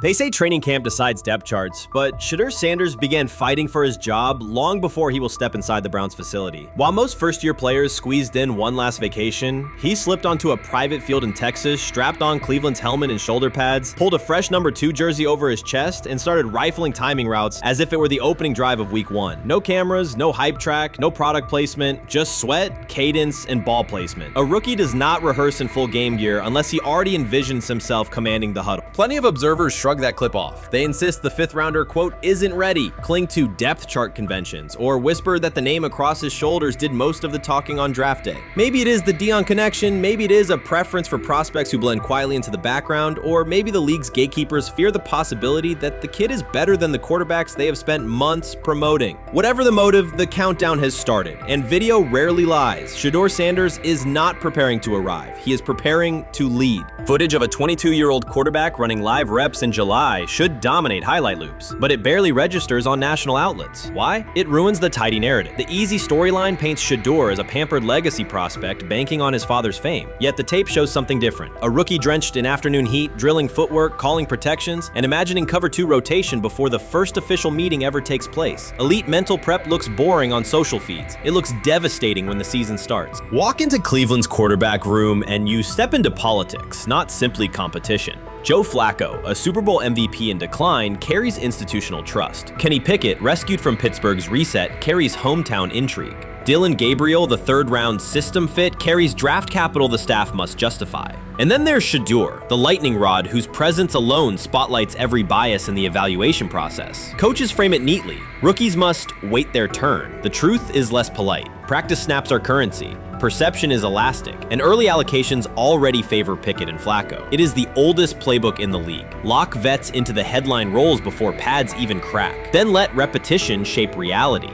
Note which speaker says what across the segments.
Speaker 1: They say training camp decides depth charts, but Shedeur Sanders began fighting for his job long before he will step inside the Browns facility. While most first-year players squeezed in one last vacation, he slipped onto a private field in Texas, strapped on Cleveland's helmet and shoulder pads, pulled a fresh number 2 jersey over his chest, and started rifling timing routes as if it were the opening drive of week 1. No cameras, no hype track, no product placement, just sweat, cadence, and ball placement. A rookie does not rehearse in full game gear unless he already envisions himself commanding the huddle. Plenty of observers shrug that clip off. They insist the 5th rounder, quote, isn't ready, cling to depth chart conventions, or whisper that the name across his shoulders did most of the talking on draft day. Maybe it is the Deion connection, maybe it is a preference for prospects who blend quietly into the background, or maybe the league's gatekeepers fear the possibility that the kid is better than the quarterbacks they have spent months promoting. Whatever the motive, the countdown has started, and video rarely lies. Shedeur Sanders is not preparing to arrive. He is preparing to lead. Footage of a 22-year-old quarterback running live reps in July should dominate highlight loops, but it barely registers on national outlets. Why? It ruins the tidy narrative. The easy storyline paints Shedeur as a pampered legacy prospect banking on his father's fame. Yet the tape shows something different. A rookie drenched in afternoon heat, drilling footwork, calling protections, and imagining cover 2 rotation before the first official meeting ever takes place. Elite mental prep looks boring on social feeds. It looks devastating when the season starts. Walk into Cleveland's quarterback room and you step into politics, not simply competition. Joe Flacco, a Super Bowl MVP in decline, carries institutional trust. Kenny Pickett, rescued from Pittsburgh's reset, carries hometown intrigue. Dylan Gabriel, the 3rd-round system fit, carries draft capital the staff must justify. And then there's Shedeur, the lightning rod whose presence alone spotlights every bias in the evaluation process. Coaches frame it neatly. Rookies must wait their turn. The truth is less polite. Practice snaps are currency. Perception is elastic, and early allocations already favor Pickett and Flacco. It is the oldest playbook in the league. Lock vets into the headline roles before pads even crack. Then let repetition shape reality.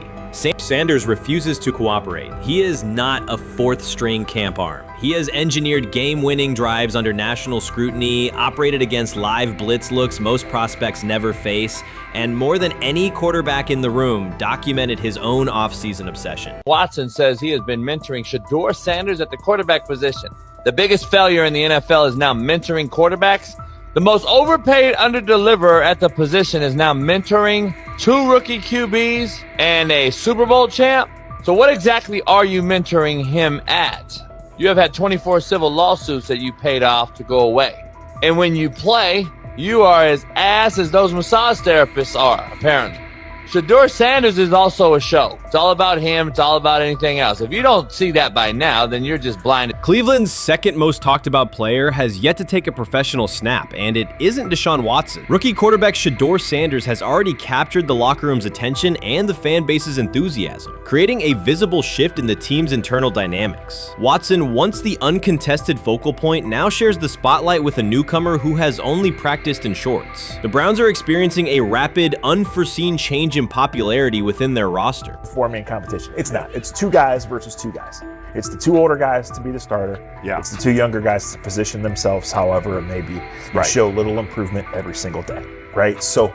Speaker 1: Sanders refuses to cooperate. He is not a 4th-string camp arm. He has engineered game-winning drives under national scrutiny, operated against live blitz looks most prospects never face, and more than any quarterback in the room, documented his own offseason obsession.
Speaker 2: Watson says he has been mentoring Shedeur Sanders at the quarterback position. The biggest failure in the NFL is now mentoring quarterbacks. The most overpaid underdeliverer at the position is now mentoring 2 rookie QBs and a Super Bowl champ. So what exactly are you mentoring him at? You have had 24 civil lawsuits that you paid off to go away. And when you play, you are as ass as those massage therapists are, apparently. Shedeur Sanders is also a show. It's all about him. It's all about anything else. If you don't see that by now, then you're just blinded.
Speaker 1: Cleveland's 2nd most talked about player has yet to take a professional snap, and it isn't Deshaun Watson. Rookie quarterback Shedeur Sanders has already captured the locker room's attention and the fan base's enthusiasm, creating a visible shift in the team's internal dynamics. Watson, once the uncontested focal point, now shares the spotlight with a newcomer who has only practiced in shorts. The Browns are experiencing a rapid, unforeseen change in popularity within their roster.
Speaker 3: Four-man competition. It's not. It's 2 guys versus 2 guys. It's the 2 older guys to be the starter.
Speaker 4: Yeah.
Speaker 3: It's the 2 younger guys to position themselves however it may be.
Speaker 4: Right.
Speaker 3: Show little improvement every single day, right? So,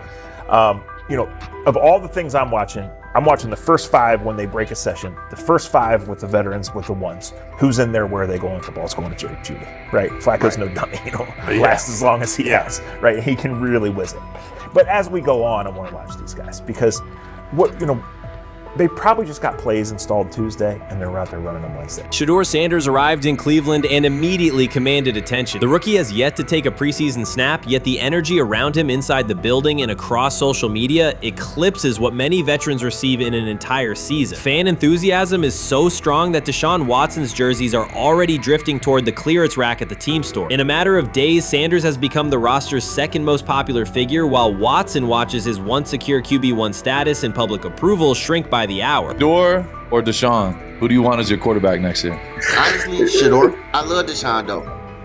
Speaker 3: of all the things I'm watching the first 5 when they break a session, the first 5 with the veterans, with the ones. Who's in there, where are they going? The ball's going to Judy, right? Flacco's no dummy, lasts as long as he has, right? He can really whiz it. But as we go on, I want to watch these guys because they probably just got plays installed Tuesday, and they're out there running them Wednesday.
Speaker 1: Shedeur Sanders arrived in Cleveland and immediately commanded attention. The rookie has yet to take a preseason snap, yet the energy around him inside the building and across social media eclipses what many veterans receive in an entire season. Fan enthusiasm is so strong that Deshaun Watson's jerseys are already drifting toward the clearance rack at the team store. In a matter of days, Sanders has become the roster's 2nd most popular figure, while Watson watches his once secure QB1 status and public approval shrink by the hour.
Speaker 5: Shedeur or Deshaun? Who do you want as your quarterback next year?
Speaker 6: Honestly, Shedeur. I love Deshaun though.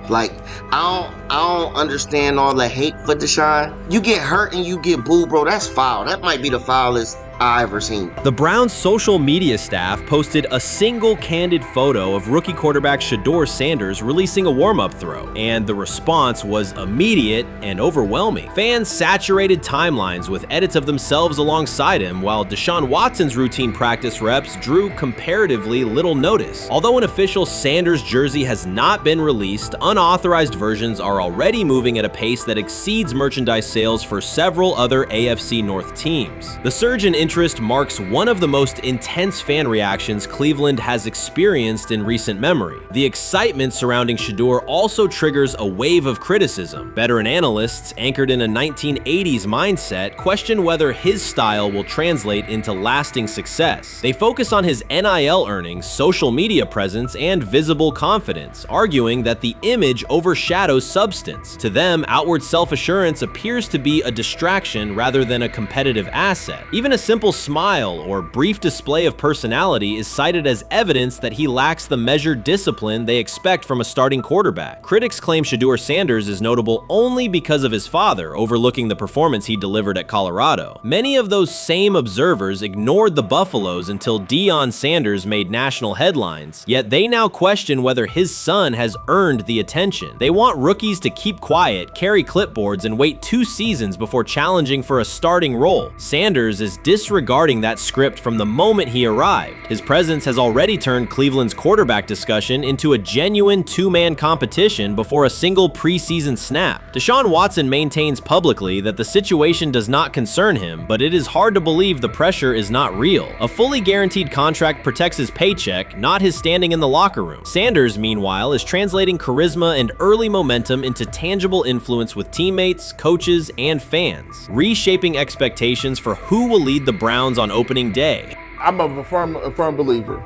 Speaker 6: Like, I don't understand all the hate for Deshaun. You get hurt and you get booed, bro. That's foul. That might be the foulest I ever seen.
Speaker 1: The Browns' social media staff posted a single candid photo of rookie quarterback Shedeur Sanders releasing a warm-up throw, and the response was immediate and overwhelming. Fans saturated timelines with edits of themselves alongside him, while Deshaun Watson's routine practice reps drew comparatively little notice. Although an official Sanders jersey has not been released, unauthorized versions are already moving at a pace that exceeds merchandise sales for several other AFC North teams. The surge in interest marks one of the most intense fan reactions Cleveland has experienced in recent memory. The excitement surrounding Shedeur also triggers a wave of criticism. Veteran analysts, anchored in a 1980s mindset, question whether his style will translate into lasting success. They focus on his NIL earnings, social media presence, and visible confidence, arguing that the image overshadows substance. To them, outward self-assurance appears to be a distraction rather than a competitive asset. Even a simple smile or brief display of personality is cited as evidence that he lacks the measured discipline they expect from a starting quarterback. Critics claim Shedeur Sanders is notable only because of his father, overlooking the performance he delivered at Colorado. Many of those same observers ignored the Buffaloes until Deion Sanders made national headlines, yet they now question whether his son has earned the attention. They want rookies to keep quiet, carry clipboards, and wait 2 seasons before challenging for a starting role. Sanders is disregarding that script from the moment he arrived. His presence has already turned Cleveland's quarterback discussion into a genuine 2-man competition before a single preseason snap. Deshaun Watson maintains publicly that the situation does not concern him, but it is hard to believe the pressure is not real. A fully guaranteed contract protects his paycheck, not his standing in the locker room. Sanders, meanwhile, is translating charisma and early momentum into tangible influence with teammates, coaches, and fans, reshaping expectations for who will lead the Browns on opening day.
Speaker 4: I'm a firm believer.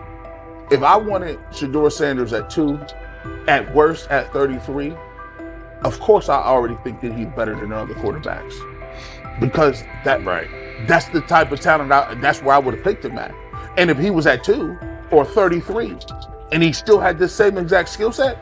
Speaker 4: If I wanted Shedeur Sanders at 2, at worst at 33, of course I already think that he's better than other quarterbacks. Because that's the type of talent, that's where I would have picked him at. And if he was at 2 or 33, and he still had the same exact skill set,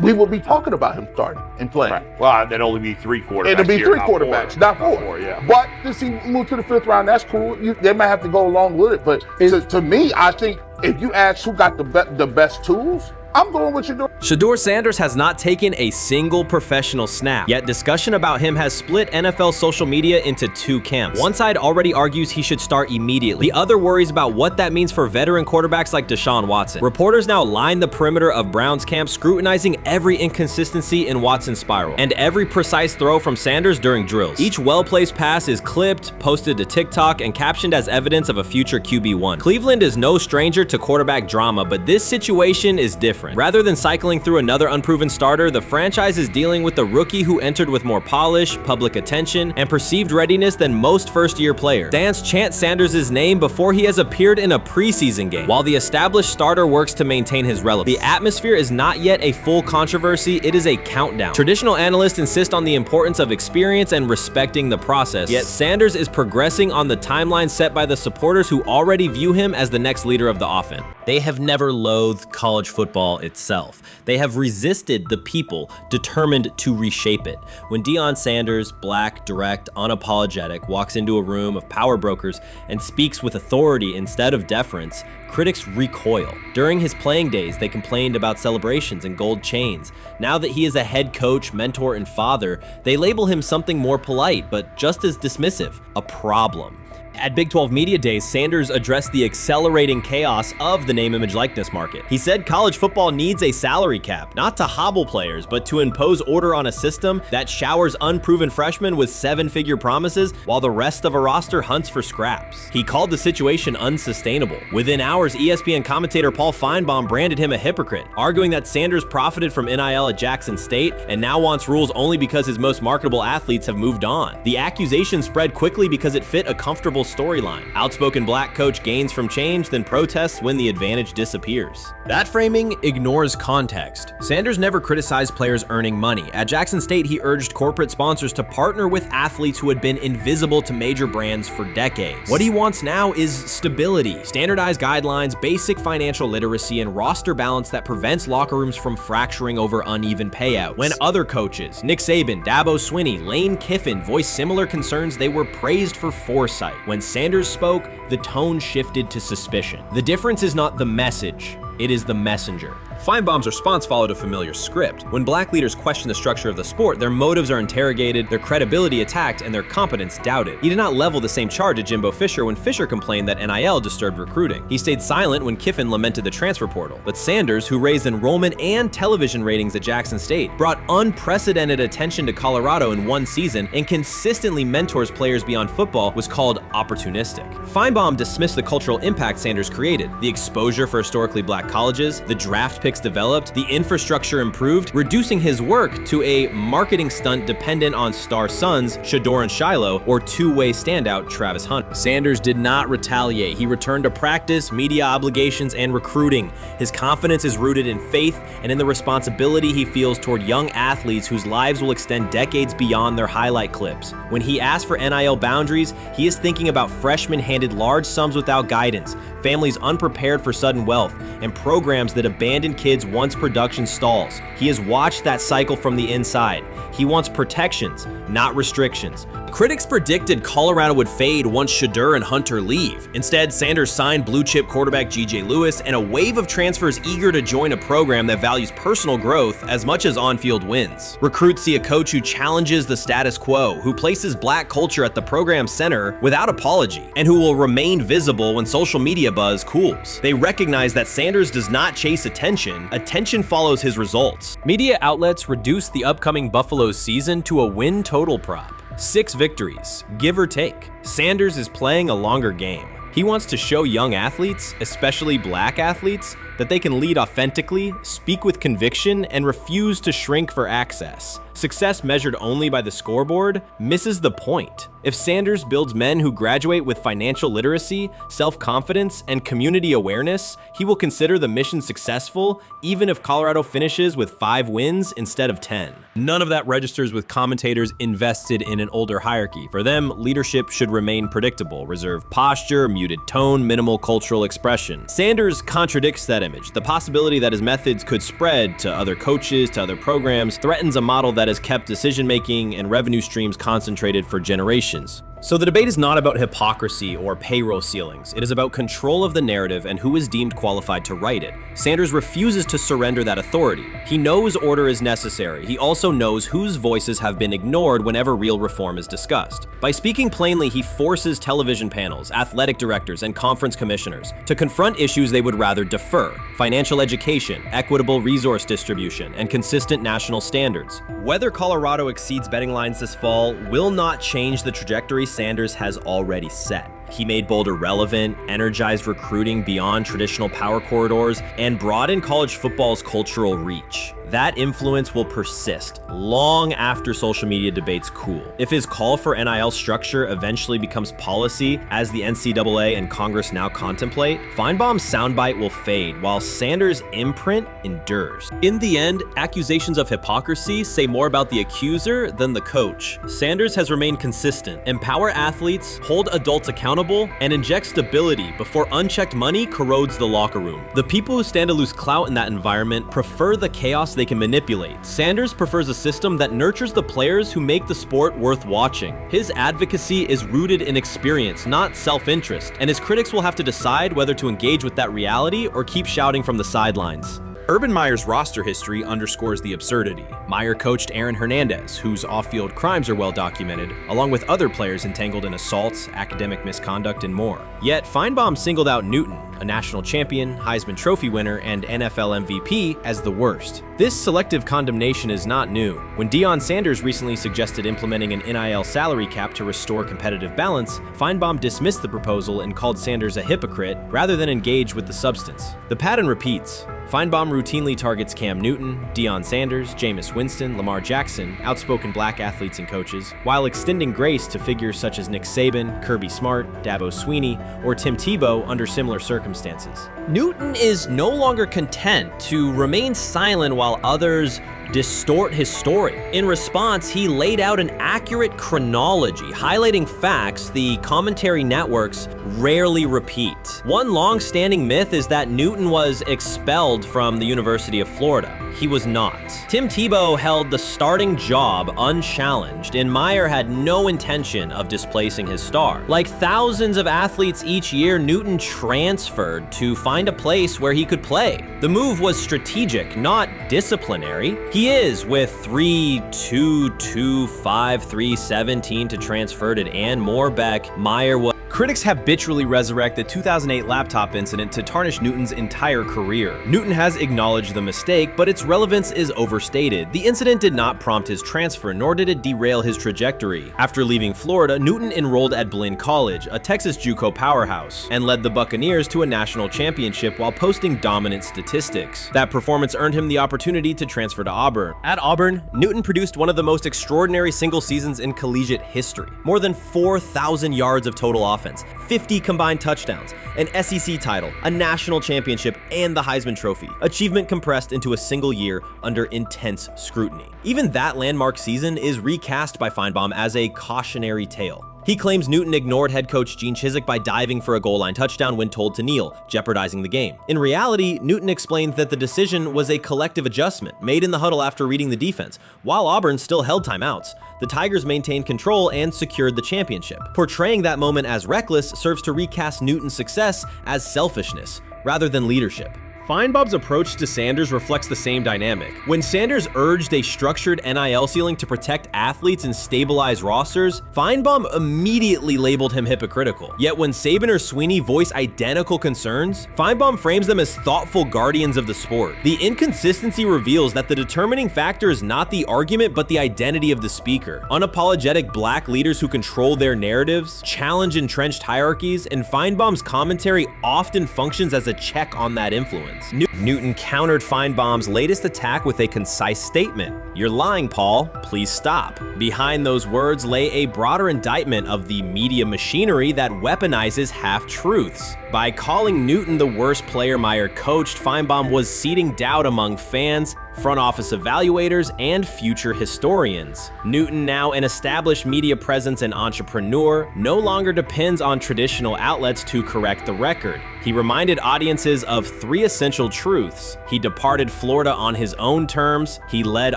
Speaker 4: we would be talking about him starting and playing.
Speaker 3: Right. Well, there'd only be 3 quarterbacks.
Speaker 4: It'll be
Speaker 3: here,
Speaker 4: 3 quarterbacks, not 4.
Speaker 3: Yeah.
Speaker 4: But since he moved to the 5th round, that's cool. They might have to go along with it. But to me, I think if you ask who got the best tools, I'm going with Shedeur.
Speaker 1: Shedeur Sanders has not taken a single professional snap, yet discussion about him has split NFL social media into 2 camps. One side already argues he should start immediately. The other worries about what that means for veteran quarterbacks like Deshaun Watson. Reporters now line the perimeter of Browns camp, scrutinizing every inconsistency in Watson's spiral and every precise throw from Sanders during drills. Each well-placed pass is clipped, posted to TikTok, and captioned as evidence of a future QB1. Cleveland is no stranger to quarterback drama, but this situation is different. Rather than cycling through another unproven starter, the franchise is dealing with a rookie who entered with more polish, public attention, and perceived readiness than most first-year players. Fans chant Sanders' name before he has appeared in a preseason game, while the established starter works to maintain his relevance. The atmosphere is not yet a full controversy, it is a countdown. Traditional analysts insist on the importance of experience and respecting the process, yet Sanders is progressing on the timeline set by the supporters who already view him as the next leader of the offense. They have never loathed college football itself. They have resisted the people determined to reshape it. When Deion Sanders, black, direct, unapologetic, walks into a room of power brokers and speaks with authority instead of deference, critics recoil. During his playing days, they complained about celebrations and gold chains. Now that he is a head coach, mentor, and father, they label him something more polite, but just as dismissive, a problem. At Big 12 Media Days, Sanders addressed the accelerating chaos of the name, image, likeness market. He said college football needs a salary cap, not to hobble players, but to impose order on a system that showers unproven freshmen with 7-figure promises while the rest of a roster hunts for scraps. He called the situation unsustainable. Within hours, ESPN commentator Paul Feinbaum branded him a hypocrite, arguing that Sanders profited from NIL at Jackson State and now wants rules only because his most marketable athletes have moved on. The accusation spread quickly because it fit a comfortable storyline. Outspoken black coach gains from change, then protests when the advantage disappears. That framing ignores context. Sanders never criticized players earning money. At Jackson State, he urged corporate sponsors to partner with athletes who had been invisible to major brands for decades. What he wants now is stability, standardized guidelines, basic financial literacy, and roster balance that prevents locker rooms from fracturing over uneven payouts. When other coaches, Nick Saban, Dabo Swinney, Lane Kiffin, voiced similar concerns, they were praised for foresight. When When Sanders spoke, the tone shifted to suspicion. The difference is not the message, it is the messenger.
Speaker 7: Feinbaum's response followed a familiar script. When black leaders question the structure of the sport, their motives are interrogated, their credibility attacked, and their competence doubted. He did not level the same charge at Jimbo Fisher when Fisher complained that NIL disturbed recruiting. He stayed silent when Kiffin lamented the transfer portal. But Sanders, who raised enrollment and television ratings at Jackson State, brought unprecedented attention to Colorado in one season and consistently mentors players beyond football, was called opportunistic. Feinbaum dismissed the cultural impact Sanders created, the exposure for historically black colleges, the draft picks developed, the infrastructure improved, reducing his work to a marketing stunt dependent on star sons Shedeur and Shiloh or two-way standout Travis Hunter.
Speaker 1: Sanders did not retaliate. He returned to practice, media obligations, and recruiting. His confidence is rooted in faith and in the responsibility he feels toward young athletes whose lives will extend decades beyond their highlight clips. When he asks for NIL boundaries, he is thinking about freshmen handed large sums without guidance, families unprepared for sudden wealth, and programs that abandon kids once production stalls. He has watched that cycle from the inside. He wants protections, not restrictions. Critics predicted Colorado would fade once Shedeur and Hunter leave. Instead, Sanders signed blue-chip quarterback G.J. Lewis and a wave of transfers eager to join a program that values personal growth as much as on-field wins. Recruits see a coach who challenges the status quo, who places black culture at the program's center without apology, and who will remain visible when social media buzz cools. They recognize that Sanders does not chase attention. Attention follows his results. Media outlets reduced the upcoming Buffalo season to a win total prop. 6 victories, give or take. Sanders is playing a longer game. He wants to show young athletes, especially black athletes, that they can lead authentically, speak with conviction, and refuse to shrink for access. Success measured only by the scoreboard misses the point. If Sanders builds men who graduate with financial literacy, self-confidence, and community awareness, he will consider the mission successful, even if Colorado finishes with 5 wins instead of 10. None of that registers with commentators invested in an older hierarchy. For them, leadership should remain predictable, reserved posture, muted tone, minimal cultural expression. Sanders contradicts that image. The possibility that his methods could spread to other coaches, to other programs, threatens a model that has kept decision-making and revenue streams concentrated for generations. So the debate is not about hypocrisy or payroll ceilings. It is about control of the narrative and who is deemed qualified to write it. Sanders refuses to surrender that authority. He knows order is necessary. He also knows whose voices have been ignored whenever real reform is discussed. By speaking plainly, he forces television panels, athletic directors, and conference commissioners to confront issues they would rather defer: financial education, equitable resource distribution, and consistent national standards. Whether Colorado exceeds betting lines this fall will not change the trajectory Sanders has already set. He made Boulder relevant, energized recruiting beyond traditional power corridors, and broadened college football's cultural reach. That influence will persist long after social media debates cool. If his call for NIL structure eventually becomes policy, as the NCAA and Congress now contemplate, Feinbaum's soundbite will fade, while Sanders' imprint endures. In the end, accusations of hypocrisy say more about the accuser than the coach. Sanders has remained consistent: empower athletes, hold adults accountable, and inject stability before unchecked money corrodes the locker room. The people who stand to lose clout in that environment prefer the chaos they can manipulate. Sanders prefers a system that nurtures the players who make the sport worth watching. His advocacy is rooted in experience, not self-interest, and his critics will have to decide whether to engage with that reality or keep shouting from the sidelines. Urban Meyer's roster history underscores the absurdity. Meyer coached Aaron Hernandez, whose off-field crimes are well documented, along with other players entangled in assaults, academic misconduct, and more. Yet Feinbaum singled out Newton, a national champion, Heisman Trophy winner, and NFL MVP, as the worst. This selective condemnation is not new. When Deion Sanders recently suggested implementing an NIL salary cap to restore competitive balance, Feinbaum dismissed the proposal and called Sanders a hypocrite rather than engage with the substance. The pattern repeats. Feinbaum routinely targets Cam Newton, Deion Sanders, Jameis Winston, Lamar Jackson, outspoken black athletes and coaches, while extending grace to figures such as Nick Saban, Kirby Smart, Dabo Swinney, or Tim Tebow under similar circumstances. Newton is no longer content to remain silent while others distort his story. In response, he laid out an accurate chronology, highlighting facts the commentary networks rarely repeat. One long-standing myth is that Newton was expelled from the University of Florida. He was not. Tim Tebow held the starting job unchallenged, and Meyer had no intention of displacing his star. Like thousands of athletes each year, Newton transferred to find a place where he could play. The move was strategic, not disciplinary. He is, with 3-2-2-5-3-17 to transfer to and more back, Meyer was.
Speaker 7: Critics habitually resurrect the 2008 laptop incident to tarnish Newton's entire career. Newton has acknowledged the mistake, but its relevance is overstated. The incident did not prompt his transfer, nor did it derail his trajectory. After leaving Florida, Newton enrolled at Blinn College, a Texas JUCO powerhouse, and led the Buccaneers to a national championship while posting dominant statistics. That performance earned him the opportunity to transfer to Auburn. At Auburn, Newton produced one of the most extraordinary single seasons in collegiate history. More than 4,000 yards of total offense, 50 combined touchdowns, an SEC title, a national championship, and the Heisman Trophy. Achievement compressed into a single year under intense scrutiny. Even that landmark season is recast by Feinbaum as a cautionary tale. He claims Newton ignored head coach Gene Chizik by diving for a goal line touchdown when told to kneel, jeopardizing the game. In reality, Newton explained that the decision was a collective adjustment made in the huddle after reading the defense. While Auburn still held timeouts, the Tigers maintained control and secured the championship. Portraying that moment as reckless serves to recast Newton's success as selfishness rather than leadership. Feinbaum's approach to Sanders reflects the same dynamic. When Sanders urged a structured NIL ceiling to protect athletes and stabilize rosters, Feinbaum immediately labeled him hypocritical. Yet when Saban or Sweeney voice identical concerns, Feinbaum frames them as thoughtful guardians of the sport. The inconsistency reveals that the determining factor is not the argument but the identity of the speaker. Unapologetic black leaders who control their narratives, challenge entrenched hierarchies, and Feinbaum's commentary often functions as a check on that influence. Newton countered Feinbaum's latest attack with a concise statement. "You're lying, Paul. Please stop." Behind those words lay a broader indictment of the media machinery that weaponizes half-truths. By calling Newton the worst player Meyer coached, Feinbaum was seeding doubt among fans, front office evaluators, and future historians. Newton, now an established media presence and entrepreneur, no longer depends on traditional outlets to correct the record. He reminded audiences of three essential truths. He departed Florida on his own terms, he led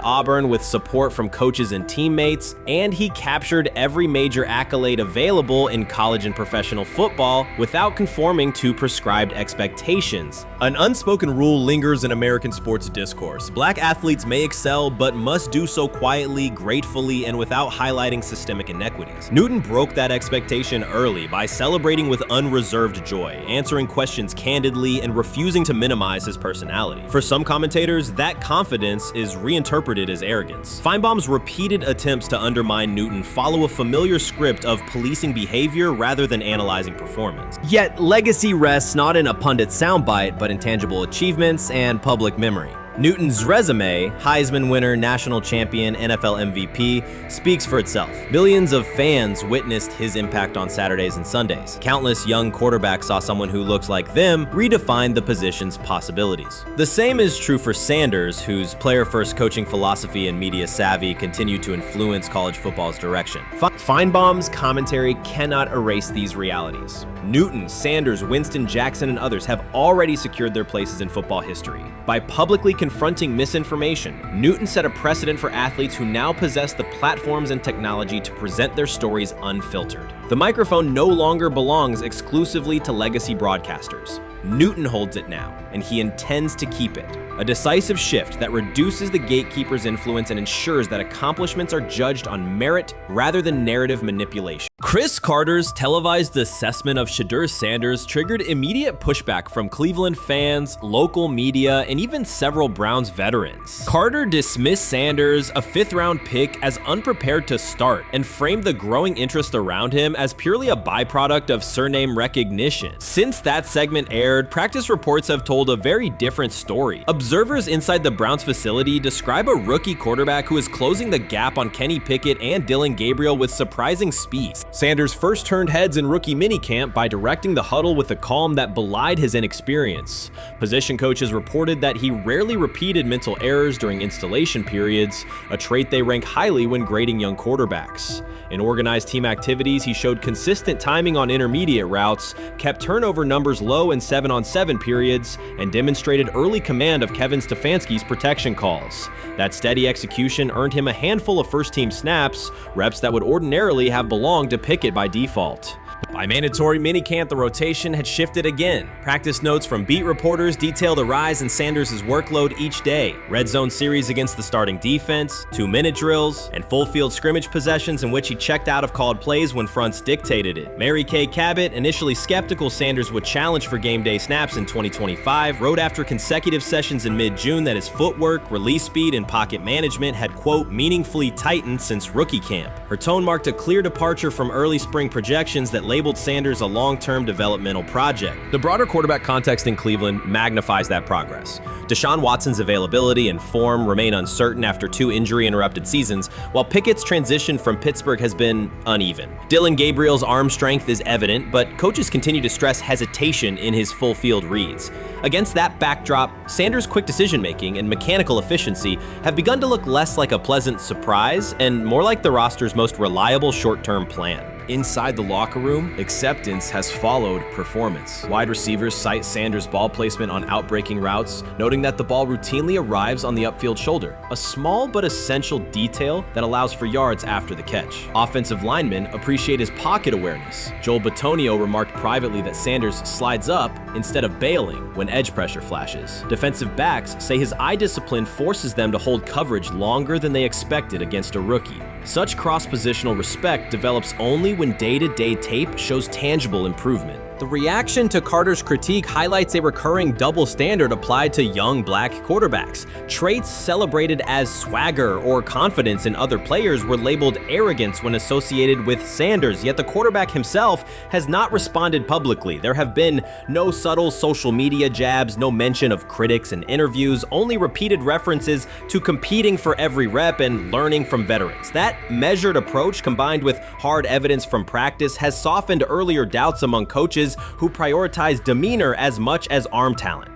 Speaker 7: Auburn with support from coaches and teammates, and he captured every major accolade available in college and professional football without conforming to prescribed expectations. An unspoken rule lingers in American sports discourse. Black athletes may excel, but must do so quietly, gratefully, and without highlighting systemic inequities. Newton broke that expectation early by celebrating with unreserved joy, answering questions candidly, and refusing to minimize his personality. For some commentators, that confidence is reinterpreted as arrogance. Feinbaum's repeated attempts to undermine Newton follow a familiar script of policing behavior rather than analyzing performance. Yet, legacy rests not in a pundit soundbite, but in tangible achievements and public memory. Newton's resume, Heisman winner, national champion, NFL MVP, speaks for itself. Millions of fans witnessed his impact on Saturdays and Sundays. Countless young quarterbacks saw someone who looks like them redefine the position's possibilities. The same is true for Sanders, whose player-first coaching philosophy and media savvy continue to influence college football's direction. Feinbaum's commentary cannot erase these realities. Newton, Sanders, Winston, Jackson, and others have already secured their places in football history. By publicly confronting misinformation, Newton set a precedent for athletes who now possess the platforms and technology to present their stories unfiltered. The microphone no longer belongs exclusively to legacy broadcasters. Newton holds it now, and he intends to keep it. A decisive shift that reduces the gatekeeper's influence and ensures that accomplishments are judged on merit rather than narrative manipulation. Chris Carter's televised assessment of Shedeur Sanders triggered immediate pushback from Cleveland fans, local media, and even several Browns veterans. Carter dismissed Sanders, a fifth-round pick, as unprepared to start and framed the growing interest around him as purely a byproduct of surname recognition. Since that segment aired, practice reports have told a very different story. Observers inside the Browns facility describe a rookie quarterback who is closing the gap on Kenny Pickett and Dylan Gabriel with surprising speed. Sanders first turned heads in rookie minicamp by directing the huddle with a calm that belied his inexperience. Position coaches reported that he rarely repeated mental errors during installation periods, a trait they rank highly when grading young quarterbacks. In organized team activities, he showed consistent timing on intermediate routes, kept turnover numbers low in 7-on-7 periods, and demonstrated early command of Kevin Stefanski's protection calls. That steady execution earned him a handful of first-team snaps, reps that would ordinarily have belonged to Pickett by default. By mandatory minicamp, the rotation had shifted again. Practice notes from beat reporters detail the rise in Sanders' workload each day. Red zone series against the starting defense, 2-minute drills, and full field scrimmage possessions in which he checked out of called plays when fronts dictated it. Mary Kay Cabot, initially skeptical Sanders would challenge for game day snaps in 2025, wrote after consecutive sessions in mid-June that his footwork, release speed, and pocket management had, quote, meaningfully tightened since rookie camp. Her tone marked a clear departure from early spring projections that labeled Sanders a long-term developmental project. The broader quarterback context in Cleveland magnifies that progress. Deshaun Watson's availability and form remain uncertain after 2 injury-interrupted seasons, while Pickett's transition from Pittsburgh has been uneven. Dylan Gabriel's arm strength is evident, but coaches continue to stress hesitation in his full-field reads. Against that backdrop, Sanders' quick decision-making and mechanical efficiency have begun to look less like a pleasant surprise and more like the roster's most reliable short-term plan. Inside the locker room, acceptance has followed performance. Wide receivers cite Sanders' ball placement on outbreaking routes, noting that the ball routinely arrives on the upfield shoulder, a small but essential detail that allows for yards after the catch. Offensive linemen appreciate his pocket awareness. Joel Bitonio remarked privately that Sanders slides up instead of bailing when edge pressure flashes. Defensive backs say his eye discipline forces them to hold coverage longer than they expected against a rookie. Such cross-positional respect develops only when day-to-day tape shows tangible improvement. The reaction to Carter's critique highlights a recurring double standard applied to young black quarterbacks. Traits celebrated as swagger or confidence in other players were labeled arrogance when associated with Sanders, yet the quarterback himself has not responded publicly. There have been no subtle social media jabs, no mention of critics and interviews, only repeated references to competing for every rep and learning from veterans. That measured approach, combined with hard evidence from practice, has softened earlier doubts among coaches who prioritize demeanor as much as arm talent.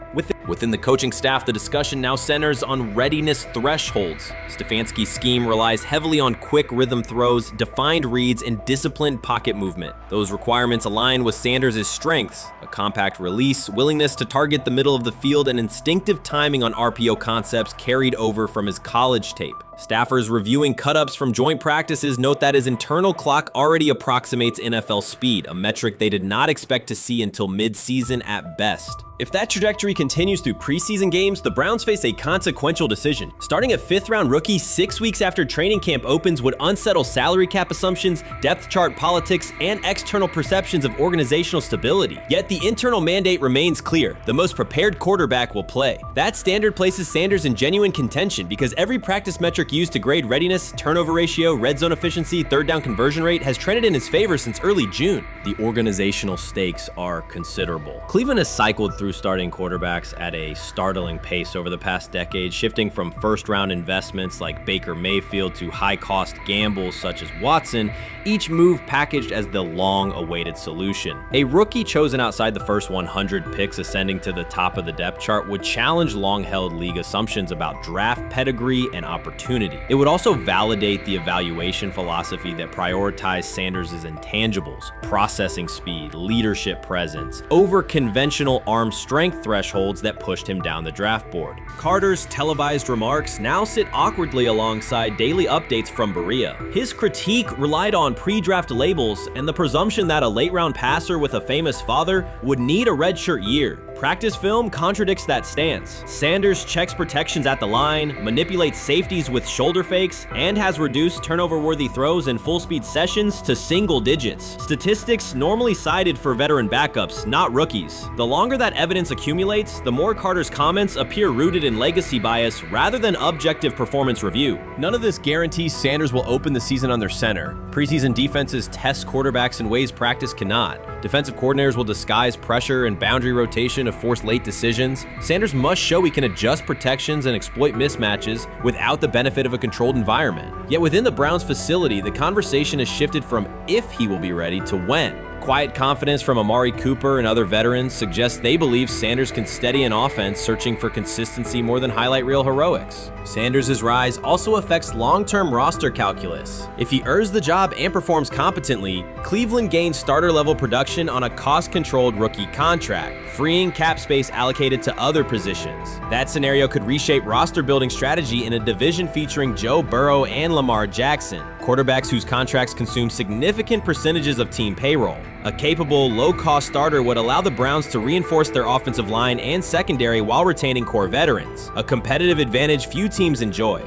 Speaker 7: Within the coaching staff, the discussion now centers on readiness thresholds. Stefanski's scheme relies heavily on quick rhythm throws, defined reads, and disciplined pocket movement. Those requirements align with Sanders' strengths: a compact release, willingness to target the middle of the field, and instinctive timing on RPO concepts carried over from his college tape. Staffers reviewing cut-ups from joint practices note that his internal clock already approximates NFL speed, a metric they did not expect to see until mid-season at best. If that trajectory continues through preseason games, the Browns face a consequential decision. Starting a 5th-round rookie 6 weeks after training camp opens would unsettle salary cap assumptions, depth chart politics, and external perceptions of organizational stability. Yet the internal mandate remains clear: the most prepared quarterback will play. That standard places Sanders in genuine contention because every practice metric used to grade readiness, turnover ratio, red zone efficiency, third down conversion rate has trended in his favor since early June. The organizational stakes are considerable. Cleveland has cycled through starting quarterbacks at a startling pace over the past decade, shifting from first-round investments like Baker Mayfield to high-cost gambles such as Watson, each move packaged as the long-awaited solution. A rookie chosen outside the first 100 picks ascending to the top of the depth chart would challenge long-held league assumptions about draft pedigree and opportunity. It would also validate the evaluation philosophy that prioritized Sanders' intangibles: processing speed, leadership presence, over conventional arm strength thresholds that pushed him down the draft board. Carter's televised remarks now sit awkwardly alongside daily updates from Berea. His critique relied on pre-draft labels and the presumption that a late-round passer with a famous father would need a redshirt year. Practice film contradicts that stance. Sanders checks protections at the line, manipulates safeties with shoulder fakes, and has reduced turnover-worthy throws and full-speed sessions to single digits. Statistics normally cited for veteran backups, not rookies. The longer that evidence accumulates, the more Carter's comments appear rooted in legacy bias rather than objective performance review. None of this guarantees Sanders will open the season under center. Preseason defenses test quarterbacks in ways practice cannot. Defensive coordinators will disguise pressure and boundary rotation to force late decisions, Sanders must show he can adjust protections and exploit mismatches without the benefit of a controlled environment. Yet within the Browns facility, the conversation has shifted from if he will be ready to when. Quiet confidence from Amari Cooper and other veterans suggests they believe Sanders can steady an offense searching for consistency more than highlight reel heroics. Sanders' rise also affects long-term roster calculus. If he earns the job and performs competently, Cleveland gains starter-level production on a cost-controlled rookie contract, freeing cap space allocated to other positions. That scenario could reshape roster-building strategy in a division featuring Joe Burrow and Lamar Jackson, quarterbacks whose contracts consume significant percentages of team payroll. A capable, low-cost starter would allow the Browns to reinforce their offensive line and secondary while retaining core veterans, a competitive advantage few teams enjoy.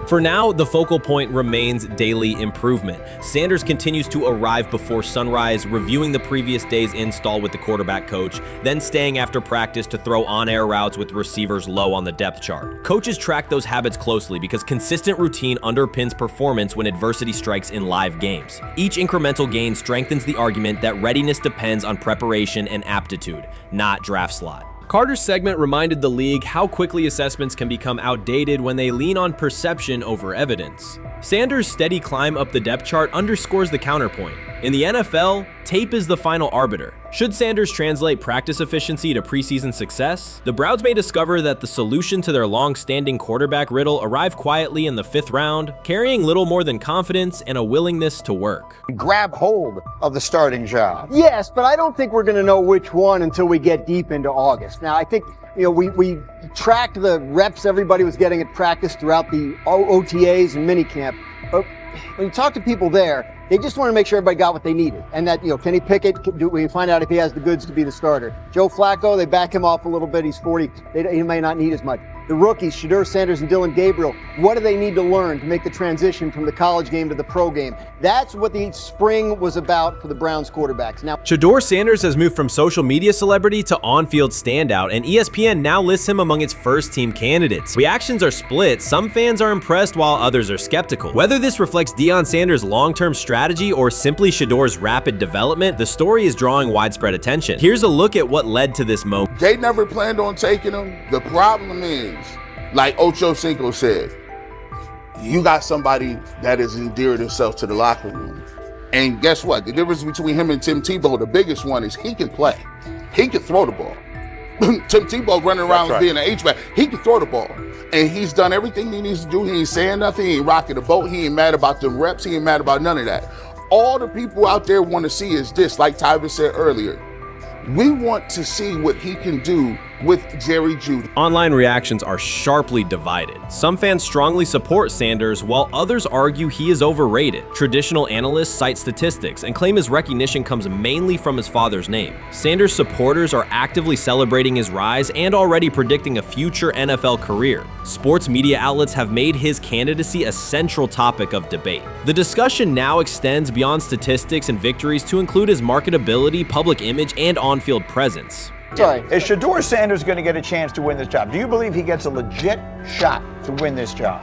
Speaker 7: For now, the focal point remains daily improvement. Sanders continues to arrive before sunrise, reviewing the previous day's install with the quarterback coach, then staying after practice to throw on-air routes with receivers low on the depth chart. Coaches track those habits closely because consistent routine underpins performance when adversity strikes in live games. Each incremental gain strengthens the argument that readiness depends on preparation and aptitude, not draft slot. Carter's segment reminded the league how quickly assessments can become outdated when they lean on perception over evidence. Sanders' steady climb up the depth chart underscores the counterpoint. In the NFL, tape is the final arbiter. Should Sanders translate practice efficiency to preseason success, the Browns may discover that the solution to their long-standing quarterback riddle arrived quietly in the 5th round, carrying little more than confidence and a willingness to work.
Speaker 8: Grab hold of the starting job. Yes, but I don't think we're going to know which one until we get deep into August. Now, I think, we tracked the reps everybody was getting at practice throughout the OTAs and minicamp. But when you talk to people there, they just want to make sure everybody got what they needed. And that, Kenny Pickett, we find out if he has the goods to be the starter. Joe Flacco, they back him off a little bit. He's 40. He may not need as much. The rookies, Shedeur Sanders and Dylan Gabriel, what do they need to learn to make the transition from the college game to the pro game? That's what the spring was about for the Browns quarterbacks. Now,
Speaker 7: Shedeur Sanders has moved from social media celebrity to on-field standout, and ESPN now lists him among its first-team candidates. Reactions are split. Some fans are impressed while others are skeptical. Whether this reflects Deion Sanders' long-term strategy or simply Shedeur's rapid development, the story is drawing widespread attention. Here's a look at what led to this moment.
Speaker 4: They never planned on taking him. The problem is, like Ocho Cinco said, you got somebody that has endeared himself to the locker room. And guess what? The difference between him and Tim Tebow, the biggest one, is he can play. He can throw the ball. Tim Tebow running around being an H-back. He can throw the ball. And he's done everything he needs to do. He ain't saying nothing. He ain't rocking the boat. He ain't mad about the reps. He ain't mad about none of that. All the people out there want to see is this, like Tyver said earlier. We want to see what he can do with Jerry Jeudy.
Speaker 7: Online reactions are sharply divided. Some fans strongly support Sanders, while others argue he is overrated. Traditional analysts cite statistics and claim his recognition comes mainly from his father's name. Sanders supporters are actively celebrating his rise and already predicting a future NFL career. Sports media outlets have made his candidacy a central topic of debate. The discussion now extends beyond statistics and victories to include his marketability, public image, and on-field presence.
Speaker 8: sorry.
Speaker 9: Is Shedeur Sanders going to get a chance to win this job? Do you believe he gets a legit shot to win this job?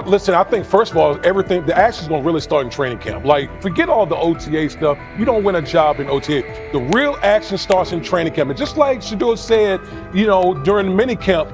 Speaker 10: Listen, I think, first of all, the action's going to really start in training camp. Like, forget all the OTA stuff. You don't win a job in OTA. The real action starts in training camp. And just like Shedeur said, during the mini camp,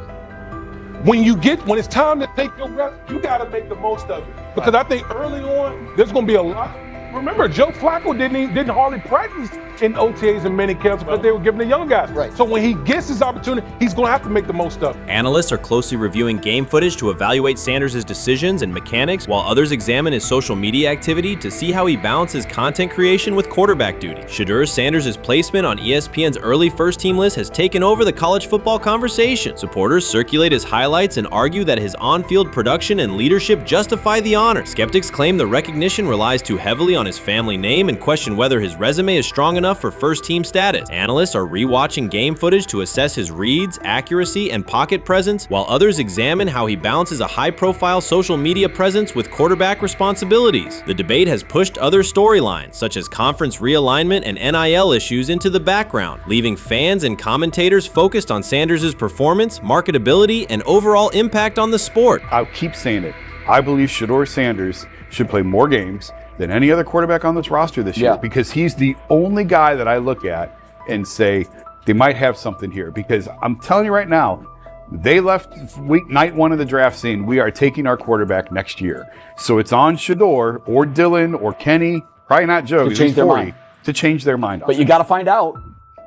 Speaker 10: when it's time to take your reps, you got to make the most of it. Because I think early on, there's going to be a lot. Remember, Joe Flacco didn't hardly practice in OTAs and mini camps because they were giving the young guys.
Speaker 8: Right.
Speaker 10: So when he gets his opportunity, he's going to have to make the most of it.
Speaker 7: Analysts are closely reviewing game footage to evaluate Sanders' decisions and mechanics, while others examine his social media activity to see how he balances content creation with quarterback duty. Shedeur Sanders' placement on ESPN's early first-team list has taken over the college football conversation. Supporters circulate his highlights and argue that his on-field production and leadership justify the honor. Skeptics claim the recognition relies too heavily on his family name and question whether his resume is strong enough for first-team status. Analysts are rewatching game footage to assess his reads, accuracy, and pocket presence, while others examine how he balances a high-profile social media presence with quarterback responsibilities. The debate has pushed other storylines, such as conference realignment and NIL issues, into the background, leaving fans and commentators focused on Sanders' performance, marketability, and overall impact on the sport.
Speaker 11: I'll keep saying it. I believe Shedeur Sanders should play more games than any other quarterback on this roster this year, because he's the only guy that I look at and say, they might have something here, because I'm telling you right now, they left night 1 of the draft saying, we are taking our quarterback next year. So it's on Shedeur or Dylan or Kenny, probably not Joe,
Speaker 9: To change their mind.
Speaker 11: to change their mind.
Speaker 9: But you got to find out.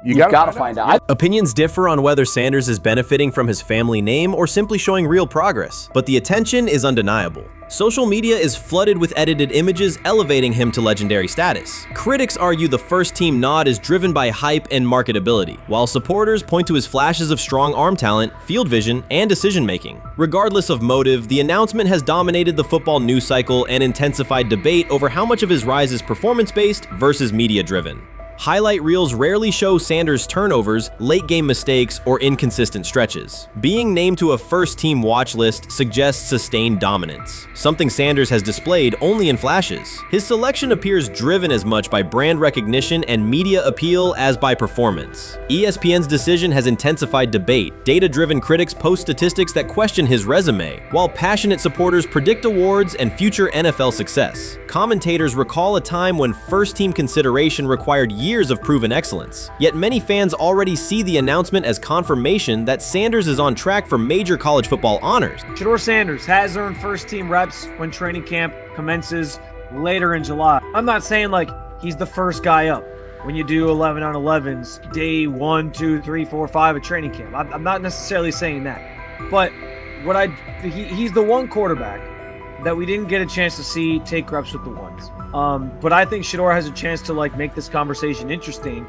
Speaker 9: You got to find out.
Speaker 1: Opinions differ on whether Sanders is benefiting from his family name or simply showing real progress, but the attention is undeniable. Social media is flooded with edited images elevating him to legendary status. Critics argue the first-team nod is driven by hype and marketability, while supporters point to his flashes of strong arm talent, field vision, and decision-making. Regardless of motive, the announcement has dominated the football news cycle and intensified debate over how much of his rise is performance-based versus media-driven. Highlight reels rarely show Sanders' turnovers, late-game mistakes, or inconsistent stretches. Being named to a first-team watch list suggests sustained dominance, something Sanders has displayed only in flashes. His selection appears driven as much by brand recognition and media appeal as by performance. ESPN's decision has intensified debate. Data-driven critics post statistics that question his resume, while passionate supporters predict awards and future NFL success. Commentators recall a time when first-team consideration required years of proven excellence. Yet many fans already see the announcement as confirmation that Sanders is on track for major college football honors.
Speaker 12: Shedeur Sanders has earned first-team reps when training camp commences later in July. I'm not saying like he's the first guy up when you do 11 on 11s day 1, 2, 3, 4, 5 at training camp. I'm not necessarily saying that, but he's the one quarterback that we didn't get a chance to see take reps with the ones. But I think Shedeur has a chance to like make this conversation interesting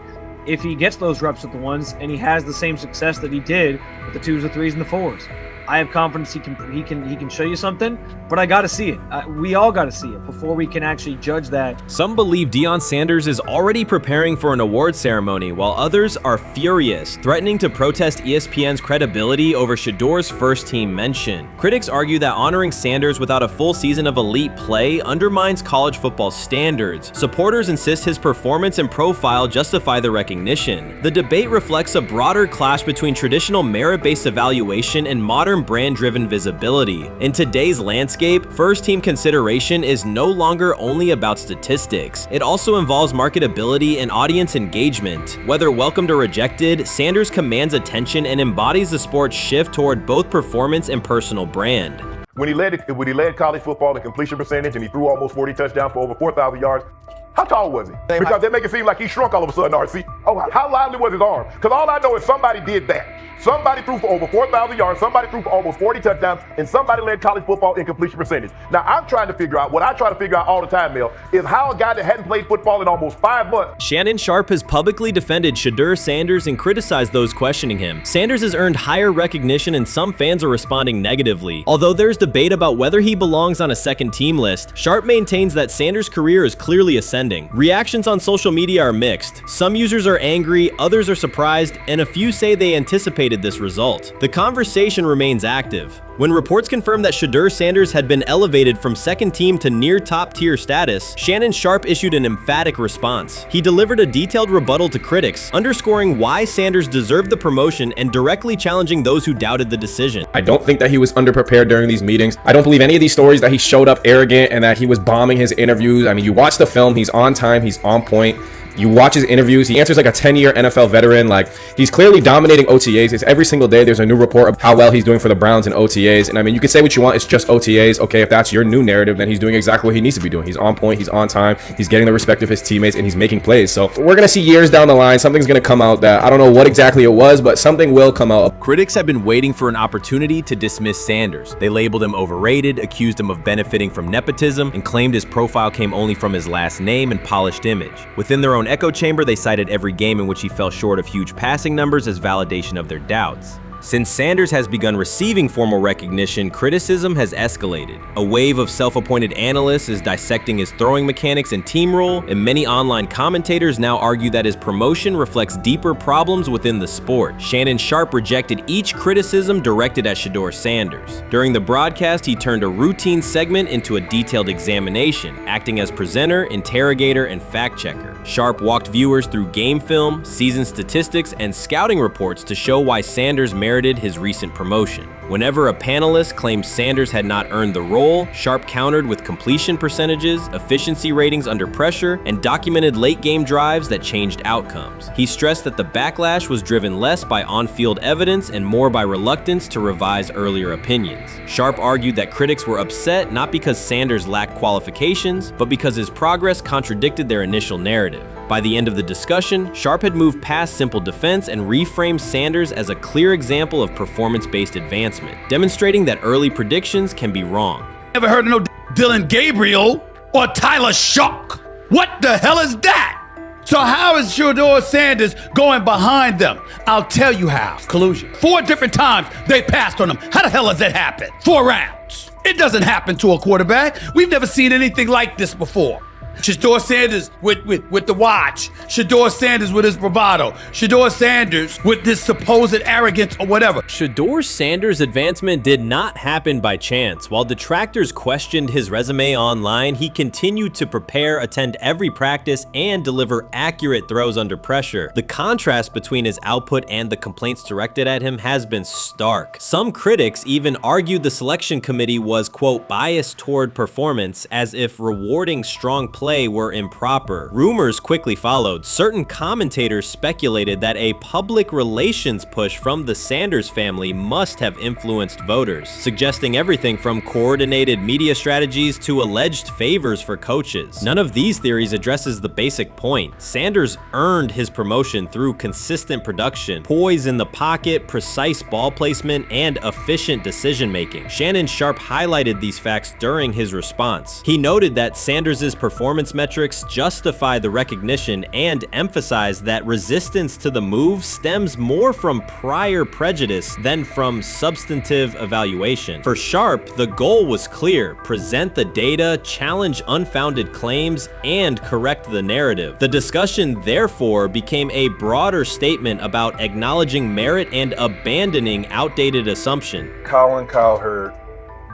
Speaker 12: if he gets those reps with the ones and he has the same success that he did with the 2s, the 3s, and the 4s. I have confidence he can show you something, but I got to see it. We all got to see it before we can actually judge that.
Speaker 1: Some believe Deion Sanders is already preparing for an award ceremony, while others are furious, threatening to protest ESPN's credibility over Shedeur's first-team mention. Critics argue that honoring Sanders without a full season of elite play undermines college football standards. Supporters insist his performance and profile justify the recognition. The debate reflects a broader clash between traditional merit-based evaluation and modern brand-driven visibility. In today's landscape, first-team consideration is no longer only about statistics. It also involves marketability and audience engagement. Whether welcomed or rejected, Sanders commands attention and embodies the sport's shift toward both performance and personal brand.
Speaker 13: When he led college football in completion percentage and he threw almost 40 touchdowns for over 4,000 yards, how tall was he? Because they make it seem like he shrunk all of a sudden, RC. Oh, how lively was his arm? Because all I know is somebody did that. Somebody threw for over 4,000 yards, somebody threw for almost 40 touchdowns, and somebody led college football in completion percentage. Now, I'm trying to figure out, what I try to figure out all the time, Mel, is how a guy that hadn't played football in almost 5 months.
Speaker 1: Shannon Sharpe has publicly defended Shedeur Sanders and criticized those questioning him. Sanders has earned higher recognition and some fans are responding negatively. Although there's debate about whether he belongs on a second-team list, Sharpe maintains that Sanders' career is clearly ascending. Reactions on social media are mixed. Some users are angry, others are surprised, and a few say they anticipated this result. The conversation remains active. When reports confirmed that Shedeur Sanders had been elevated from second team to near top tier status, Shannon Sharpe issued an emphatic response. He delivered a detailed rebuttal to critics, underscoring why Sanders deserved the promotion and directly challenging those who doubted the decision.
Speaker 14: I don't think that he was underprepared during these meetings. I don't believe any of these stories that he showed up arrogant and that he was bombing his interviews. I mean, you watch the film, he's on time, he's on point. You watch his interviews, he answers like a 10-year NFL veteran. Like, he's clearly dominating OTAs. It's every single day there's a new report of how well he's doing for the Browns in OTAs. And I mean, you can say what you want, it's just OTAs. Okay, if that's your new narrative, then he's doing exactly what he needs to be doing. He's on point, he's on time, he's getting the respect of his teammates, and he's making plays. So we're gonna see years down the line, something's gonna come out that I don't know what exactly it was, but something will come out.
Speaker 1: Critics have been waiting for an opportunity to dismiss Sanders. They labeled him overrated, accused him of benefiting from nepotism, and claimed his profile came only from his last name and polished image. Within their own echo chamber, they cited every game in which he fell short of huge passing numbers as validation of their doubts. Since Sanders has begun receiving formal recognition, criticism has escalated. A wave of self-appointed analysts is dissecting his throwing mechanics and team role, and many online commentators now argue that his promotion reflects deeper problems within the sport. Shannon Sharpe rejected each criticism directed at Shedeur Sanders. During the broadcast, he turned a routine segment into a detailed examination, acting as presenter, interrogator, and fact-checker. Sharpe walked viewers through game film, season statistics, and scouting reports to show why Sanders merited
Speaker 7: merited his recent promotion. Whenever a panelist claimed Sanders had not earned the role, Sharpe countered with completion percentages, efficiency ratings under pressure, and documented late-game drives that changed outcomes. He stressed that the backlash was driven less by on-field evidence and more by reluctance to revise earlier opinions. Sharpe argued that critics were upset not because Sanders lacked qualifications, but because his progress contradicted their initial narrative. By the end of the discussion, Sharpe had moved past simple defense and reframed Sanders as a clear example of performance-based advancement, demonstrating that early predictions can be wrong.
Speaker 15: Never heard of no Dylan Gabriel or Tyler Shock. What the hell is that? So how is Shedeur Sanders going behind them? I'll tell you how. Collusion. 4 different times they passed on him. How the hell does that happen? 4 rounds. It doesn't happen to a quarterback. We've never seen anything like this before. Shedeur Sanders with the watch. Shedeur Sanders with his bravado. Shedeur Sanders with this supposed arrogance or whatever.
Speaker 7: Shedeur Sanders' advancement did not happen by chance. While detractors questioned his resume online, he continued to prepare, attend every practice, and deliver accurate throws under pressure. The contrast between his output and the complaints directed at him has been stark. Some critics even argued the selection committee was, quote, biased toward performance, as if rewarding strong play were improper. Rumors quickly followed. Certain commentators speculated that a public relations push from the Sanders family must have influenced voters, suggesting everything from coordinated media strategies to alleged favors for coaches. None of these theories addresses the basic point. Sanders earned his promotion through consistent production, poise in the pocket, precise ball placement, and efficient decision-making. Shannon Sharpe highlighted these facts during his response. He noted that Sanders' performance metrics justify the recognition and emphasize that resistance to the move stems more from prior prejudice than from substantive evaluation. For Sharpe, the goal was clear: present the data, challenge unfounded claims, and correct the narrative. The discussion, therefore, became a broader statement about acknowledging merit and abandoning outdated assumptions.
Speaker 16: Colin Cowherd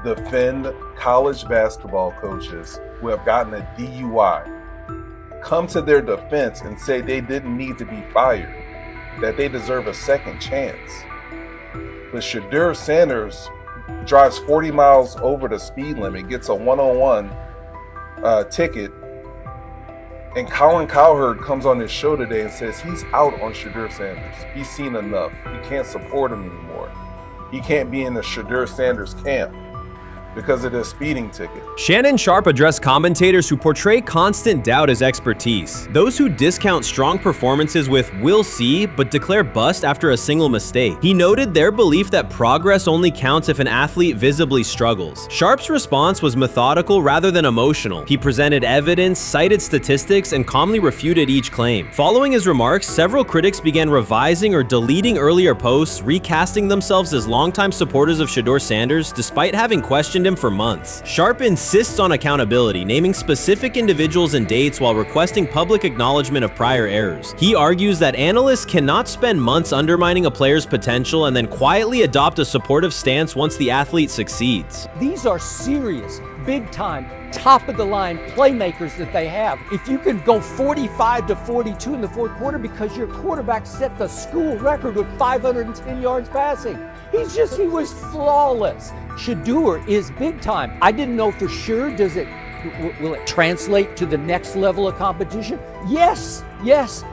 Speaker 16: defend college basketball coaches who have gotten a DUI, come to their defense and say they didn't need to be fired, that they deserve a second chance. But Shedeur Sanders drives 40 miles over the speed limit, gets a one-on-one ticket, and Colin Cowherd comes on his show today and says he's out on Shedeur Sanders. He's seen enough. He can't support him anymore. He can't be in the Shedeur Sanders camp because of the speeding ticket.
Speaker 7: Shannon Sharpe addressed commentators who portray constant doubt as expertise. Those who discount strong performances with "we'll see," but declare bust after a single mistake. He noted their belief that progress only counts if an athlete visibly struggles. Sharpe's response was methodical rather than emotional. He presented evidence, cited statistics, and calmly refuted each claim. Following his remarks, several critics began revising or deleting earlier posts, recasting themselves as longtime supporters of Shedeur Sanders despite having questioned him for months. Sharpe insists on accountability, naming specific individuals and dates while requesting public acknowledgement of prior errors. He argues that analysts cannot spend months undermining a player's potential and then quietly adopt a supportive stance once the athlete succeeds.
Speaker 17: These are serious, big-time, top-of-the-line playmakers that they have. If you can go 45 to 42 in the fourth quarter because your quarterback set the school record with 510 yards passing. He was flawless. Shedeur is big time. I didn't know for sure, will it translate to the next level of competition? Yes,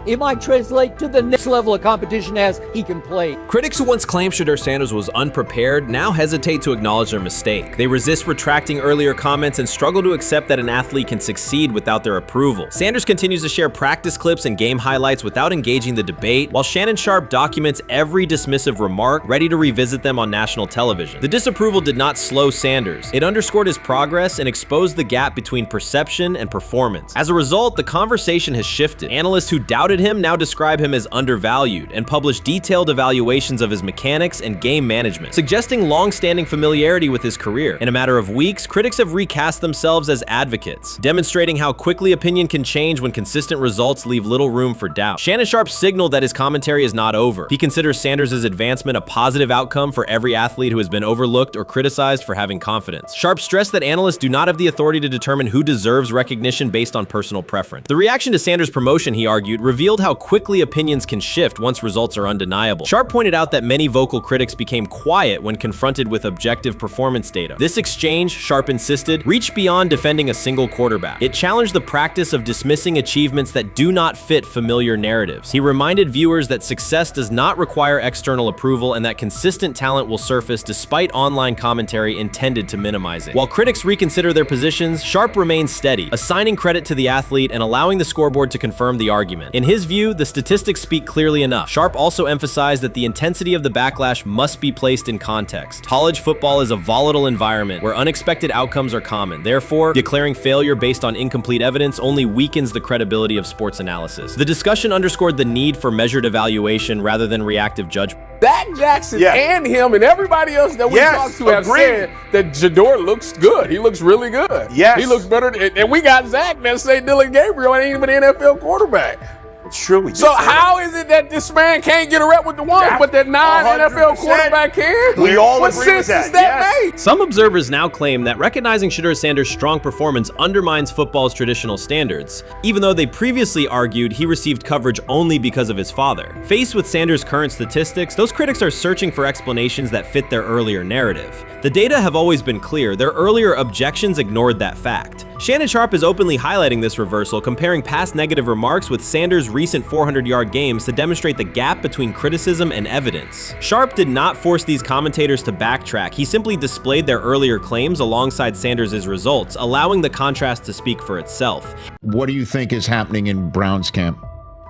Speaker 17: it might translate to the next level of competition as he can play.
Speaker 7: Critics who once claimed Shedeur Sanders was unprepared now hesitate to acknowledge their mistake. They resist retracting earlier comments and struggle to accept that an athlete can succeed without their approval. Sanders continues to share practice clips and game highlights without engaging the debate, while Shannon Sharpe documents every dismissive remark, ready to revisit them on national television. The disapproval did not slow Sanders. It underscored his progress and exposed the gap between perception and performance. As a result, the conversation has shifted. Analysts who doubted him now describe him as undervalued and publish detailed evaluations of his mechanics and game management, suggesting long-standing familiarity with his career. In a matter of weeks, critics have recast themselves as advocates, demonstrating how quickly opinion can change when consistent results leave little room for doubt. Shannon Sharpe signaled that his commentary is not over. He considers Sanders' advancement a positive outcome for every athlete who has been overlooked or criticized for having confidence. Sharpe stressed that analysts do not have the authority to determine who deserves recognition based on personal preference. The reaction to Sanders
Speaker 1: Sanders' promotion, he argued, revealed how quickly opinions can shift once results are undeniable. Sharpe pointed out that many vocal critics became quiet when confronted with objective performance data. This exchange, Sharpe insisted, reached beyond defending a single quarterback. It challenged the practice of dismissing achievements that do not fit familiar narratives. He reminded viewers that success does not require external approval and that consistent talent will surface despite online commentary intended to minimize it. While critics reconsider their positions, Sharpe remains steady, assigning credit to the athlete and allowing the scoreboard to confirm the argument. In his view, the statistics speak clearly enough. Sharpe also emphasized that the intensity of the backlash must be placed in context. College football is a volatile environment where unexpected outcomes are common. Therefore, declaring failure based on incomplete evidence only weakens the credibility of sports analysis. The discussion underscored the need for measured evaluation rather than reactive judgment.
Speaker 18: Dak Jackson and him and everybody else that we talked to have said that Shedeur looks good. He looks really good.
Speaker 3: Yes.
Speaker 18: He looks better. And we got Zach that say Dillon Gabriel ain't even an NFL quarterback.
Speaker 3: It's true.
Speaker 18: So how is it that this man can't get a rep with the ones, but that non-NFL quarterback can?
Speaker 3: We all
Speaker 18: what
Speaker 3: agree
Speaker 18: sense
Speaker 3: with that.
Speaker 18: does that make?
Speaker 1: Some observers now claim that recognizing Shedeur Sanders' strong performance undermines football's traditional standards, even though they previously argued he received coverage only because of his father. Faced with Sanders' current statistics, those critics are searching for explanations that fit their earlier narrative. The data have always been clear. Their earlier objections ignored that fact. Shannon Sharpe is openly highlighting this reversal, comparing past negative remarks with Sanders' recent 400-yard games to demonstrate the gap between criticism and evidence. Sharpe did not force these commentators to backtrack. He simply displayed their earlier claims alongside Sanders' results, allowing the contrast to speak for itself.
Speaker 19: What do you think is happening in Browns camp?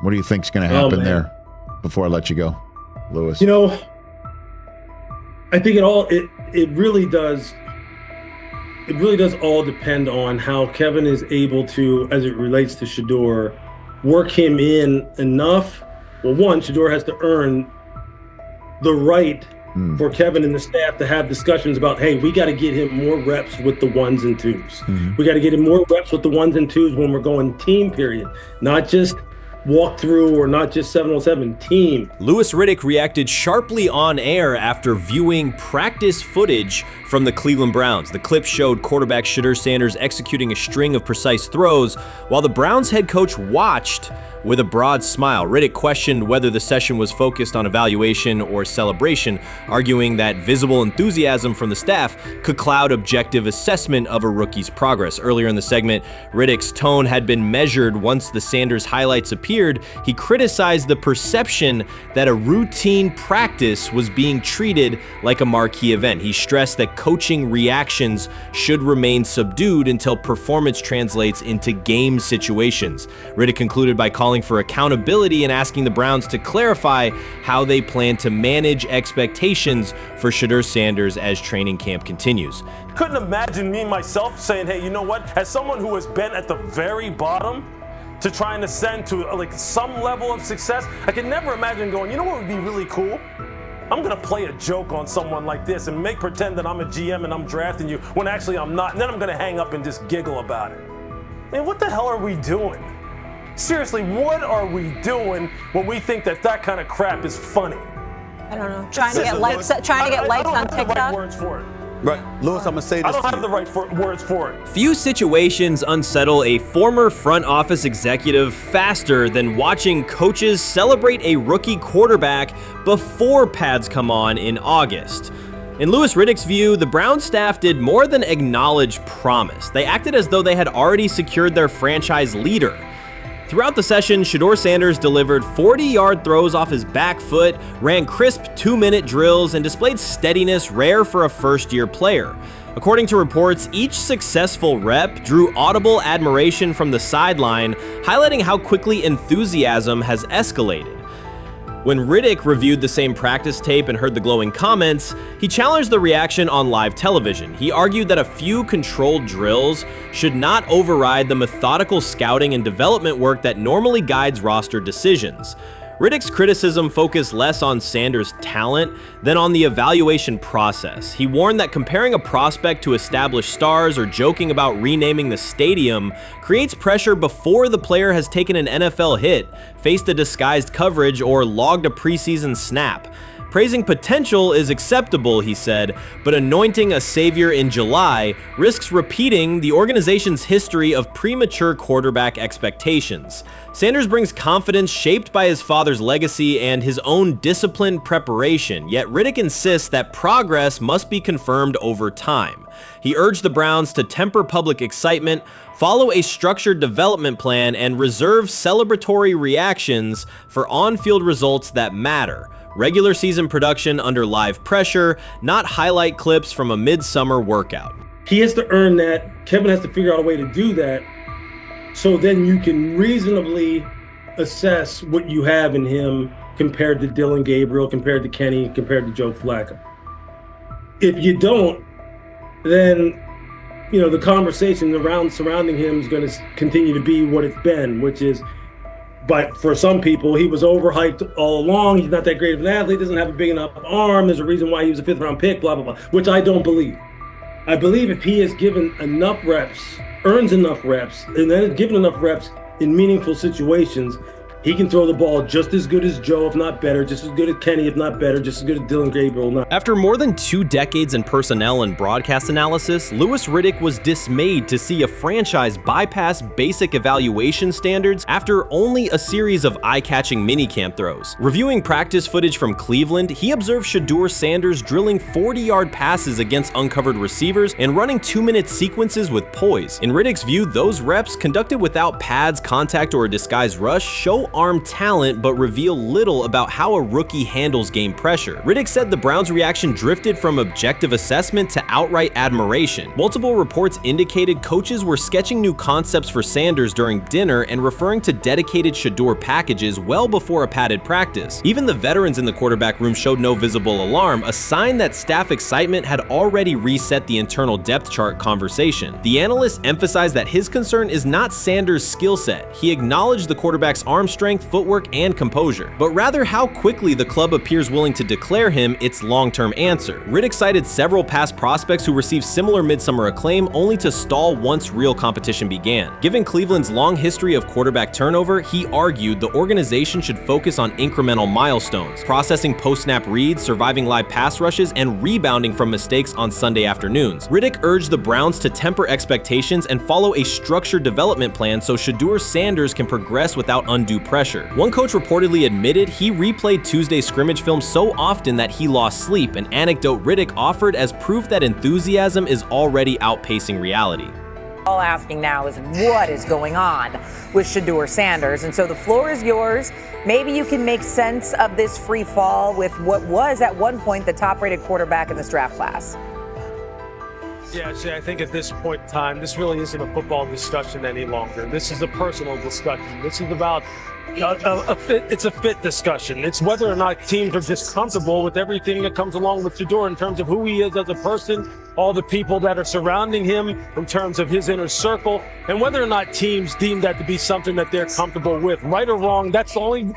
Speaker 19: What do you think is going to happen there? Before I let you go, Lewis.
Speaker 20: You know, I think it really does. It really does all depend on how Kevin is able to, as it relates to Shedeur, work him in enough. Well, one, Shedeur has to earn the right for Kevin and the staff to have discussions about, hey, we got to get him more reps with the ones and twos. We got to get him more reps with the ones and twos when we're going team period, not just walk through or not just 7-on-7 team.
Speaker 1: Louis Riddick reacted sharply on air after viewing practice footage from the Cleveland Browns. The clip showed quarterback Shedeur Sanders executing a string of precise throws while the Browns head coach watched with a broad smile. Riddick questioned whether the session was focused on evaluation or celebration, arguing that visible enthusiasm from the staff could cloud objective assessment of a rookie's progress. Earlier in the segment, Riddick's tone had been measured once the Sanders highlights appeared. He criticized the perception that a routine practice was being treated like a marquee event. He stressed that coaching reactions should remain subdued until performance translates into game situations. Riddick concluded by calling for accountability and asking the Browns to clarify how they plan to manage expectations for Shedeur Sanders as training camp continues.
Speaker 21: Couldn't imagine me myself saying, hey, you know what, as someone who has been at the very bottom to try and ascend to like some level of success, I could never imagine going, you know what would be really cool? I'm gonna play a joke on someone like this and make pretend that I'm a GM and I'm drafting you when actually I'm not, and then I'm gonna hang up and just giggle about it. Man, what the hell are we doing? Seriously, what are we doing when we think that that kind of crap is funny?
Speaker 22: I don't know. Trying to get likes on TikTok.
Speaker 21: I don't have the right words for it.
Speaker 23: Right, Lewis, I'm gonna say this.
Speaker 21: I don't have the right words for it.
Speaker 1: Few situations unsettle a former front office executive faster than watching coaches celebrate a rookie quarterback before pads come on in August. In Louis Riddick's view, the Browns staff did more than acknowledge promise. They acted as though they had already secured their franchise leader. Throughout the session, Shedeur Sanders delivered 40-yard throws off his back foot, ran crisp 2-minute drills, and displayed steadiness rare for a first-year player. According to reports, each successful rep drew audible admiration from the sideline, highlighting how quickly enthusiasm has escalated. When Riddick reviewed the same practice tape and heard the glowing comments, he challenged the reaction on live television. He argued that a few controlled drills should not override the methodical scouting and development work that normally guides roster decisions. Riddick's criticism focused less on Sanders' talent than on the evaluation process. He warned that comparing a prospect to established stars or joking about renaming the stadium creates pressure before the player has taken an NFL hit, faced a disguised coverage, or logged a preseason snap. Praising potential is acceptable, he said, but anointing a savior in July risks repeating the organization's history of premature quarterback expectations. Sanders brings confidence shaped by his father's legacy and his own disciplined preparation, yet Riddick insists that progress must be confirmed over time. He urged the Browns to temper public excitement, follow a structured development plan, and reserve celebratory reactions for on-field results that matter. Regular season production under live pressure, not highlight clips from a midsummer workout.
Speaker 20: He has to earn that. Kevin has to figure out a way to do that. So then you can reasonably assess what you have in him compared to Dillon Gabriel, compared to Kenny, compared to Joe Flacco. If you don't, then the conversation surrounding him is going to continue to be what it's been, which is, but for some people, he was overhyped all along. He's not that great of an athlete, doesn't have a big enough arm. There's a reason why he was a 5th-round pick, blah, blah, blah, which I don't believe. I believe if he is given enough reps, earns enough reps, and then is given enough reps in meaningful situations, he can throw the ball just as good as Joe, if not better, just as good as Kenny, if not better, just as good as Dillon Gabriel.
Speaker 1: After more than 2 decades in personnel and broadcast analysis, Louis Riddick was dismayed to see a franchise bypass basic evaluation standards after only a series of eye-catching minicamp throws. Reviewing practice footage from Cleveland, he observed Shedeur Sanders drilling 40-yard passes against uncovered receivers and running 2-minute sequences with poise. In Riddick's view, those reps, conducted without pads, contact, or a disguised rush, show arm talent but reveal little about how a rookie handles game pressure. Riddick said the Browns' reaction drifted from objective assessment to outright admiration. Multiple reports indicated coaches were sketching new concepts for Sanders during dinner and referring to dedicated Shedeur packages well before a padded practice. Even the veterans in the quarterback room showed no visible alarm, a sign that staff excitement had already reset the internal depth chart conversation. The analyst emphasized that his concern is not Sanders' skill set. He acknowledged the quarterback's arm strength, footwork, and composure, but rather how quickly the club appears willing to declare him its long-term answer. Riddick cited several past prospects who received similar midsummer acclaim only to stall once real competition began. Given Cleveland's long history of quarterback turnover, he argued the organization should focus on incremental milestones, processing post-snap reads, surviving live pass rushes, and rebounding from mistakes on Sunday afternoons. Riddick urged the Browns to temper expectations and follow a structured development plan so Shedeur Sanders can progress without undue pressure. One coach reportedly admitted he replayed Tuesday's scrimmage film so often that he lost sleep, an anecdote Riddick offered as proof that enthusiasm is already outpacing reality.
Speaker 2: All asking now is what is going on with Shedeur Sanders, and so the floor is yours. Maybe you can make sense of this free fall with what was at one point the top-rated quarterback in this draft class.
Speaker 21: Yeah, see, I think at this point in time, this really isn't a football discussion any longer. This is a personal discussion. This is about it's a fit discussion. It's whether or not teams are just comfortable with everything that comes along with Shedeur in terms of who he is as a person, all the people that are surrounding him in terms of his inner circle, and whether or not teams deem that to be something that they're comfortable with. Right or wrong, that's the only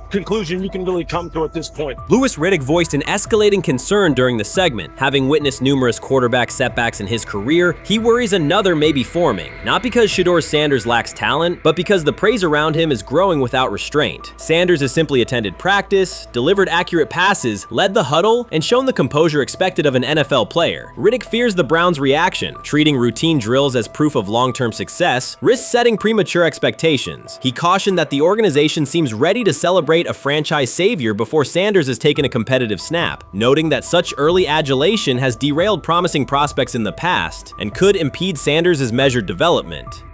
Speaker 21: conclusion you can really come to at this point.
Speaker 1: Louis Riddick voiced an escalating concern during the segment. Having witnessed numerous quarterback setbacks in his career, he worries another may be forming, not because Shedeur Sanders lacks talent, but because the praise around him is growing without restraint. Sanders has simply attended practice, delivered accurate passes, led the huddle, and shown the composure expected of an NFL player. Riddick fears the Browns' reaction, treating routine drills as proof of long-term success, risks setting premature expectations. He cautioned that the organization seems ready to celebrate a franchise savior before Sanders has taken a competitive snap, noting that such early adulation has derailed promising prospects in the past and could impede Sanders' measured development.